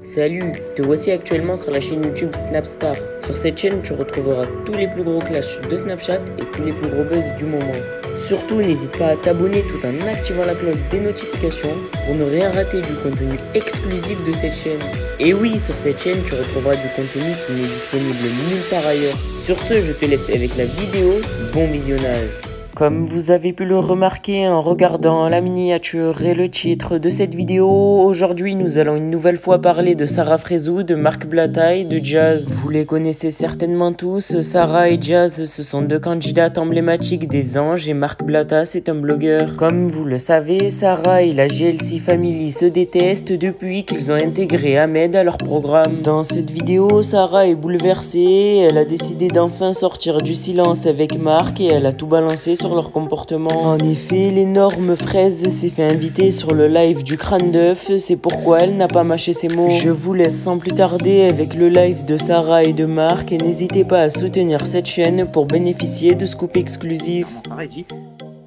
Salut, te voici actuellement sur la chaîne YouTube Snapstar. Sur cette chaîne, tu retrouveras tous les plus gros clashs de Snapchat et tous les plus gros buzz du moment. Surtout, n'hésite pas à t'abonner tout en activant la cloche des notifications pour ne rien rater du contenu exclusif de cette chaîne. Et oui, sur cette chaîne, tu retrouveras du contenu qui n'est disponible nulle part ailleurs. Sur ce, je te laisse avec la vidéo. Bon visionnage. Comme vous avez pu le remarquer en regardant la miniature et le titre de cette vidéo, aujourd'hui nous allons une nouvelle fois parler de Sarah Frézou, de Marc Bataille, de Jazz. Vous les connaissez certainement tous, Sarah et Jazz, ce sont deux candidates emblématiques des anges et Marc Blatta c'est un blogueur. Comme vous le savez, Sarah et la GLC Family se détestent depuis qu'ils ont intégré Ahmed à leur programme. Dans cette vidéo, Sarah est bouleversée, elle a décidé d'enfin sortir du silence avec Marc et elle a tout balancé sur leur comportement. En effet, l'énorme fraise s'est fait inviter sur le live du crâne d'œuf, c'est pourquoi elle n'a pas mâché ses mots. Je vous laisse sans plus tarder avec le live de Sarah et de Marc et n'hésitez pas à soutenir cette chaîne pour bénéficier de scoop exclusifs. Sarah dit,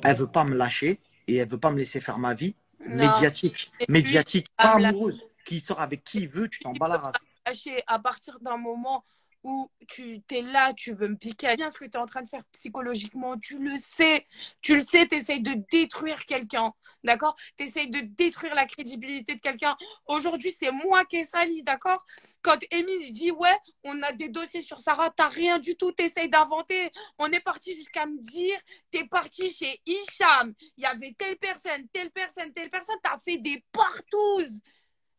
elle veut pas me lâcher et elle veut pas me laisser faire ma vie Non. médiatique, pas amoureuse, qui sort avec qui il veut, tu t'en bats la race. À partir d'un moment où tu es là, tu veux me piquer bien ce que tu es en train de faire psychologiquement, tu le sais, tu essayes de détruire quelqu'un, d'accord? Tu essayes de détruire la crédibilité de quelqu'un. Aujourd'hui, c'est moi qui ai sali, d'accord? Quand Émile dit, ouais, on a des dossiers sur Sarah, t'as rien du tout, tu essayes d'inventer. On est parti jusqu'à me dire, t'es parti chez Hicham, il y avait telle personne, t'as fait des partouzes.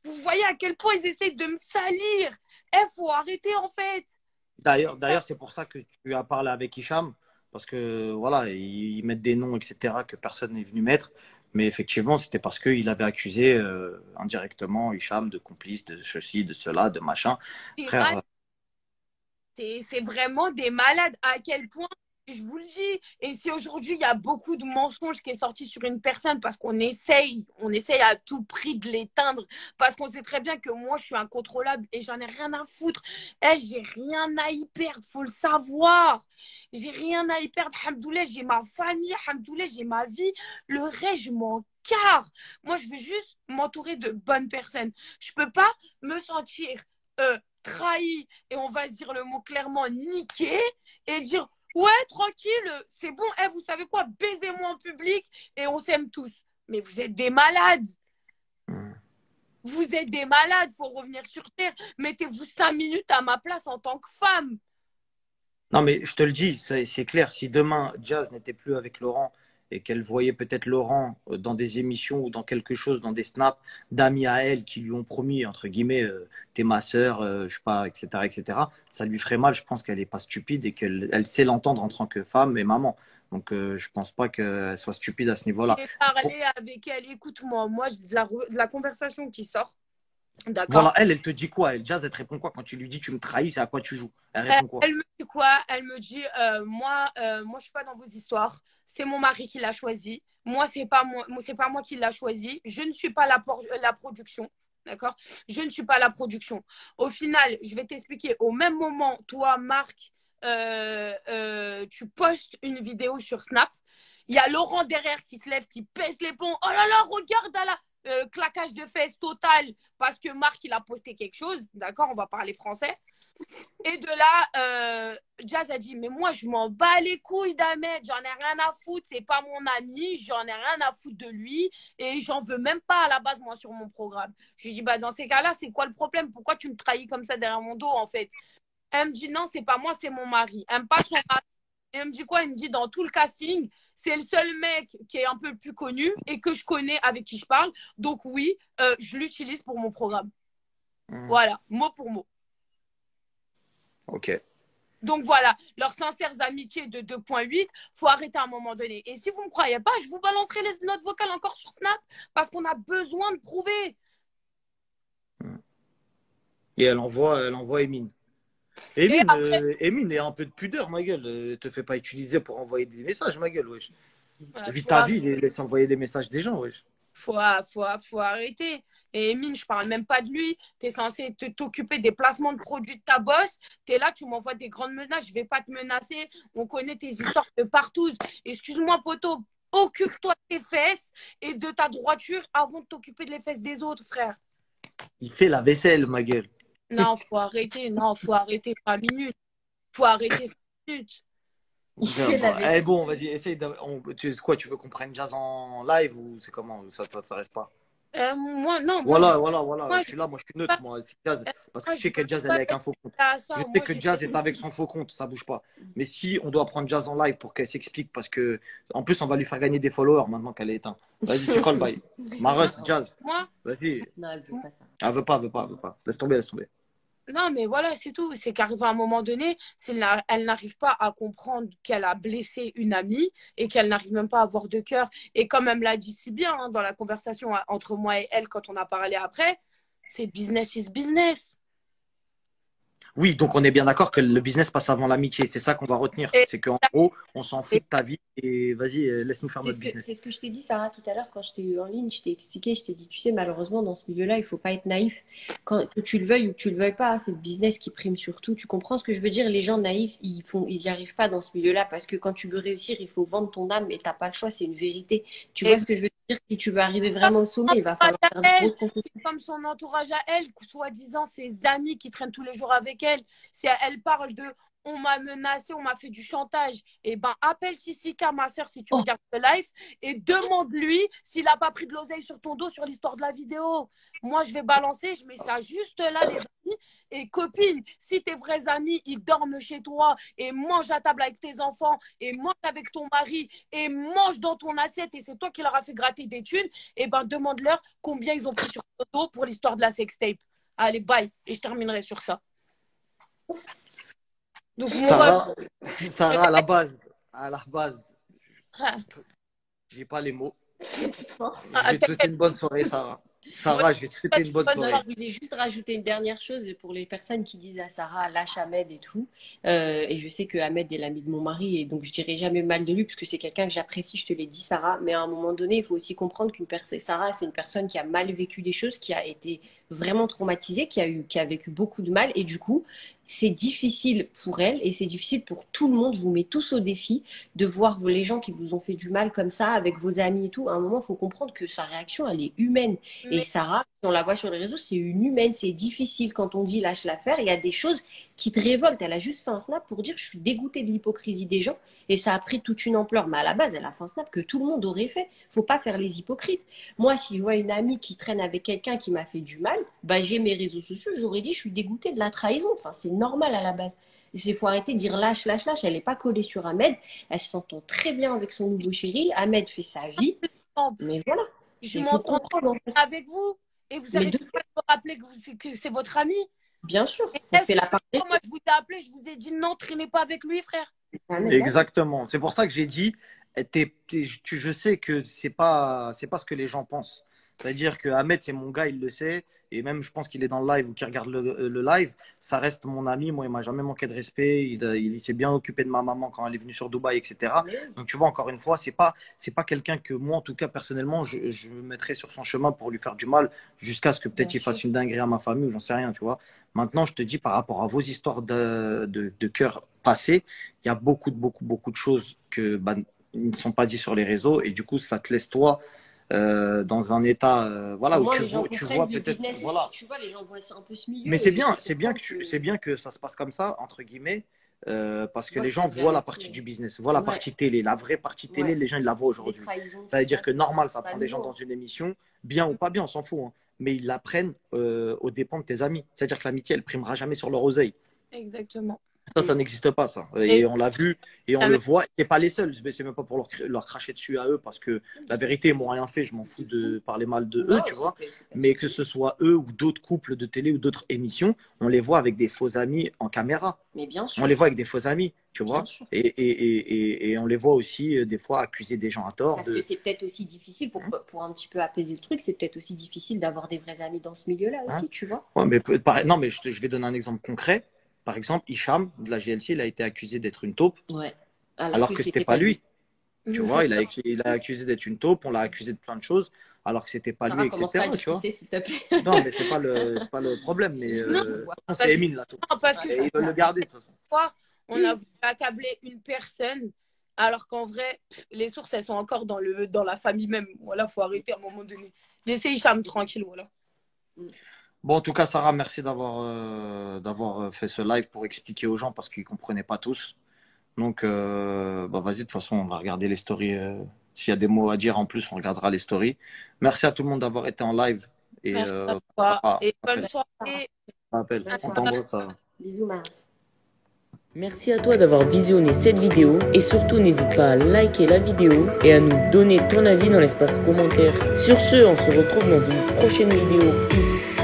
Vous voyez à quel point ils essayent de me salir. Faut arrêter en fait. D'ailleurs, c'est pour ça que tu as parlé avec Hicham, parce que voilà, ils mettent des noms, etc., que personne n'est venu mettre. Mais effectivement, c'était parce qu'il avait accusé indirectement Hicham de complice de ceci, de cela, de machin. Frère, c'est vraiment des malades. À quel point, je vous le dis. Et si aujourd'hui, il y a beaucoup de mensonges qui est sorti sur une personne parce qu'on essaye à tout prix de l'éteindre, parce qu'on sait très bien que moi, je suis incontrôlable et j'en ai rien à foutre. J'ai rien à y perdre, faut le savoir. J'ai rien à y perdre. Hamdoulah, j'ai ma famille, Hamdoulah, j'ai ma vie. Le reste, je m'en carre. Moi, je veux juste m'entourer de bonnes personnes. Je peux pas me sentir trahi et on va se dire le mot clairement niqué et dire ouais, tranquille, c'est bon, vous savez quoi, baisez-moi en public et on s'aime tous. Mais vous êtes des malades. Vous êtes des malades, faut revenir sur terre. Mettez-vous 5 minutes à ma place en tant que femme. non, mais je te le dis, c'est clair. Si demain, Jazz n'était plus avec Laurent et qu'elle voyait peut-être Laurent dans des émissions ou dans quelque chose, dans des snaps d'amis à elle qui lui ont promis, entre guillemets, t'es ma sœur, je sais pas, etc., ça lui ferait mal. Je pense qu'elle n'est pas stupide et qu'elle sait l'entendre en tant que femme et maman. Donc, je pense pas qu'elle soit stupide à ce niveau-là. J'ai parlé avec elle, écoute-moi, moi, de la conversation qui sort. Voilà, elle te dit quoi? Elle, Jazz, elle te répond quoi quand tu lui dis tu me trahis, c'est à quoi tu joues? Elle répond quoi? Elle me dit quoi? Elle me dit moi, je suis pas dans vos histoires. C'est mon mari qui l'a choisi. Moi, c'est pas moi qui l'a choisi. Je ne suis pas la production. D'accord? Je ne suis pas la production. Au final, je vais t'expliquer. Au même moment, toi, Marc, tu postes une vidéo sur Snap. Il y a Laurent derrière qui se lève, qui pète les plombs. Oh là là, regarde à la claquage de fesses total parce que Marc, il a posté quelque chose. D'accord? On va parler français. Et de là, Jazz a dit, mais moi, je m'en bats les couilles d'Ahmed, j'en ai rien à foutre, c'est pas mon ami, j'en ai rien à foutre de lui, et j'en veux même pas à la base, moi, sur mon programme. Je lui dis, bah, dans ces cas-là, c'est quoi le problème? Pourquoi tu me trahis comme ça derrière mon dos, en fait? Elle me dit, non, c'est pas moi, c'est mon mari. Elle me passe son mari. Et elle me dit quoi? Elle me dit, dans tout le casting, c'est le seul mec qui est un peu plus connu et que je connais, avec qui je parle. Donc oui, je l'utilise pour mon programme. Voilà, mot pour mot. Ok. Donc voilà, leurs sincères amitiés de 2.8, faut arrêter à un moment donné. Et si vous ne me croyez pas, je vous balancerai les notes vocales encore sur Snap parce qu'on a besoin de prouver. Et elle envoie Emine. Emine, après, Emine, a un peu de pudeur, ma gueule. Te fais pas utiliser pour envoyer des messages, ma gueule, wesh. Vis ta vie, laisse envoyer des messages des gens, wesh. Faut arrêter. Et Emine, je parle même pas de lui. Tu es censé t'occuper des placements de produits de ta boss. Tu es là, tu m'envoies des grandes menaces. Je vais pas te menacer. On connaît tes histoires de partout. Excuse-moi, poto. Occupe-toi de tes fesses et de ta droiture avant de t'occuper de les fesses des autres, frère. Il fait la vaisselle, ma gueule. Non, faut arrêter. Non, faut arrêter 5 minutes. Faut arrêter 5 minutes. Il fait la vaisselle. Bon, vas-y, essaye. Tu veux qu'on prenne Jazz en live ou c'est comment? Ça t'intéresse pas? Moi, non. Voilà. Moi, Je suis là, moi je suis neutre, moi. C'est Jazz. Parce que moi, je sais que Jazz, elle est avec un faux compte. à Je ça. sais Moi, que Jazz est avec son faux compte, ça bouge pas. Mais si on doit prendre Jazz en live pour qu'elle s'explique, parce que en plus on va lui faire gagner des followers maintenant qu'elle est éteinte. Vas-y, c'est quoi le bail? Marus, Jazz, moi, vas-y. Non, elle veut pas ça. Elle veut pas. Laisse tomber. non, mais voilà, c'est tout. C'est qu'arrivé à un moment donné, elle n'arrive pas à comprendre qu'elle a blessé une amie et qu'elle n'arrive même pas à avoir de cœur. Et comme elle me l'a dit si bien dans la conversation entre moi et elle quand on a parlé après, c'est business is business. Oui, donc on est bien d'accord que le business passe avant l'amitié. C'est ça qu'on va retenir. Et- C'est qu'en gros, on s'en fout de ta vie et vas-y, laisse-nous faire C'est notre ce business. c'est ce que je t'ai dit, Sarah, tout à l'heure, quand je t'ai eu en ligne, je t'ai expliqué, je t'ai dit, tu sais, malheureusement, dans ce milieu-là, il ne faut pas être naïf. Que tu le veuilles ou que tu le veuilles pas, c'est le business qui prime surtout. Tu comprends ce que je veux dire? Les gens naïfs, ils y arrivent pas dans ce milieu-là parce que quand tu veux réussir, il faut vendre ton âme et t'as pas le choix, c'est une vérité. Tu vois ce que je veux dire? Si tu veux arriver vraiment au sommet, il va falloir faire des grosses concessions. C'est comme son entourage à elle, soi-disant ses amis qui traînent tous les jours avec elle. Si elle parle de on m'a menacé, on m'a fait du chantage, et ben appelle Sissika, ma soeur, si tu regardes le live, et demande-lui s'il n'a pas pris de l'oseille sur ton dos sur l'histoire de la vidéo. Moi, je vais balancer, je mets ça juste là, les amis. Et copine, si tes vrais amis, ils dorment chez toi et mangent à table avec tes enfants et mangent avec ton mari et mangent dans ton assiette et c'est toi qui leur as fait gratter des thunes, et ben demande-leur combien ils ont pris sur ton dos pour l'histoire de la sextape. Allez, bye. Et je terminerai sur ça. Donc, mon Sarah, Sarah, à la base, Ah, j'ai pas les mots. ah, Je vais te souhaiter une bonne soirée, Sarah. Sarah, je vais te souhaiter une bonne bonne soirée. Non, je voulais juste rajouter une dernière chose pour les personnes qui disent à Sarah, lâche Ahmed et tout. Et je sais que Ahmed est l'ami de mon mari et donc je dirais jamais mal de lui parce que c'est quelqu'un que j'apprécie, je te l'ai dit, Sarah. Mais à un moment donné, il faut aussi comprendre Sarah, c'est une personne qui a mal vécu les choses, qui a été vraiment traumatisée, qui a vécu beaucoup de mal et du coup, c'est difficile pour elle et c'est difficile pour tout le monde. Je vous mets tous au défi de voir les gens qui vous ont fait du mal comme ça avec vos amis et tout. À un moment, il faut comprendre que sa réaction, elle est humaine. Et mais Sarah, si on la voit sur les réseaux, c'est une humaine, c'est difficile quand on dit lâche l'affaire. Il y a des choses qui te révoltent. Elle a juste fait un snap pour dire je suis dégoûtée de l'hypocrisie des gens et ça a pris toute une ampleur. Mais à la base, elle a fait un snap que tout le monde aurait fait. Faut pas faire les hypocrites. Moi, si je vois une amie qui traîne avec quelqu'un qui m'a fait du mal, bah, j'ai mes réseaux sociaux, j'aurais dit je suis dégoûtée de la trahison. Enfin, c'est normal à la base. Il faut arrêter de dire lâche, lâche, lâche. Elle n'est pas collée sur Ahmed. Elle s'entend très bien avec son nouveau chéri. Ahmed fait sa vie. Mais voilà. je Il faut m'entends comprendre en fait. avec vous et vous Mais avez de tout le temps de me rappeler que c'est votre ami. Bien sûr, Et on est-ce fait que la part des moi, je vous ai appelé, je vous ai dit non, traînez pas avec lui, frère. Ahmed. Exactement. C'est pour ça que j'ai dit, je sais que c'est pas ce que les gens pensent. C'est-à-dire que Ahmed, c'est mon gars, il le sait. Et même, je pense qu'il est dans le live ou qu'il regarde le live. Ça reste mon ami. Moi, il m'a jamais manqué de respect. Il s'est bien occupé de ma maman quand elle est venue sur Dubaï, etc. Donc, tu vois, encore une fois, c'est pas quelqu'un que moi, en tout cas, personnellement, je me mettrais sur son chemin pour lui faire du mal jusqu'à ce que peut-être Bien il fasse sûr. une dinguerie à ma famille ou j'en sais rien, tu vois. Maintenant, je te dis par rapport à vos histoires de cœur passés, il y a beaucoup de choses que bah, ils ne sont pas dites sur les réseaux et du coup, ça te laisse toi dans un état voilà Au où moins, les gens tu comprennent vois le peut-être business voilà. aussi. Tu vois, les gens voient un peu ce milieu. Mais Et ils c'est bien que ça se passe comme ça entre guillemets parce que voient les qu'il y a gens de voient la vérité. partie du business, voient la Ouais. partie télé, la vraie partie télé, Ouais. les gens ils la voient Les aujourd'hui. trahisons, Ça veut tout dire ça, que normal, ça c'est pas prend des gens nouveau. dans une émission, bien ou pas bien, on s'en fout, hein, mais ils la prennent aux dépens de tes amis. C'est-à-dire que l'amitié, elle primera jamais sur leur oseille. Exactement. Ça n'existe pas, ça. Et Et on l'a vu et on ça le me- voit. C'est pas les seuls. Mais c'est même pas pour leur cracher dessus à eux parce que la vérité, ils m'ont rien fait. Je m'en fous de parler mal de eux, Non, tu vois. c'est pas Mais que ce soit eux ou d'autres couples de télé ou d'autres émissions, on les voit avec des faux amis en caméra. Mais bien On sûr, les voit avec des faux amis, tu bien vois. sûr. Et on les voit aussi des fois accuser des gens à tort. Parce que c'est peut-être aussi difficile, pour un petit peu apaiser le truc, c'est peut-être aussi difficile d'avoir des vrais amis dans ce milieu-là Hein. aussi, tu vois. Ouais, mais non, mais je vais donner un exemple concret. Par exemple, Hicham de la GLC, il a été accusé d'être une taupe, Ouais. alors que c'était pas lui. Tu Mhm. vois, il a accusé d'être une taupe, on l'a accusé de plein de choses, alors que c'était pas Sarah, lui, commence pas à etc. dire Tu vois. qui c'est, s'il te plaît. Non, mais c'est pas le problème. Mais Non, c'est Emine la taupe. non, parce que Et ils veulent le garder de toute façon. on a voulu accabler une personne, alors qu'en vrai, les sources, elles sont encore dans la famille même. Voilà, faut arrêter à un moment donné. Laissez Hicham tranquille, voilà. Bon, en tout cas, Sarah, merci d'avoir fait ce live pour expliquer aux gens parce qu'ils ne comprenaient pas tous. Donc, bah, vas-y, de toute façon, on va regarder les stories. S'il y a des mots à dire en plus, on regardera les stories. Merci à tout le monde d'avoir été en live. Et Merci à toi. Et bonne Sarah. soirée. on t'embrasse, Sarah. Bisous, Marie. Merci à toi d'avoir visionné cette vidéo et surtout n'hésite pas à liker la vidéo et à nous donner ton avis dans l'espace commentaire. Sur ce, on se retrouve dans une prochaine vidéo. Peace.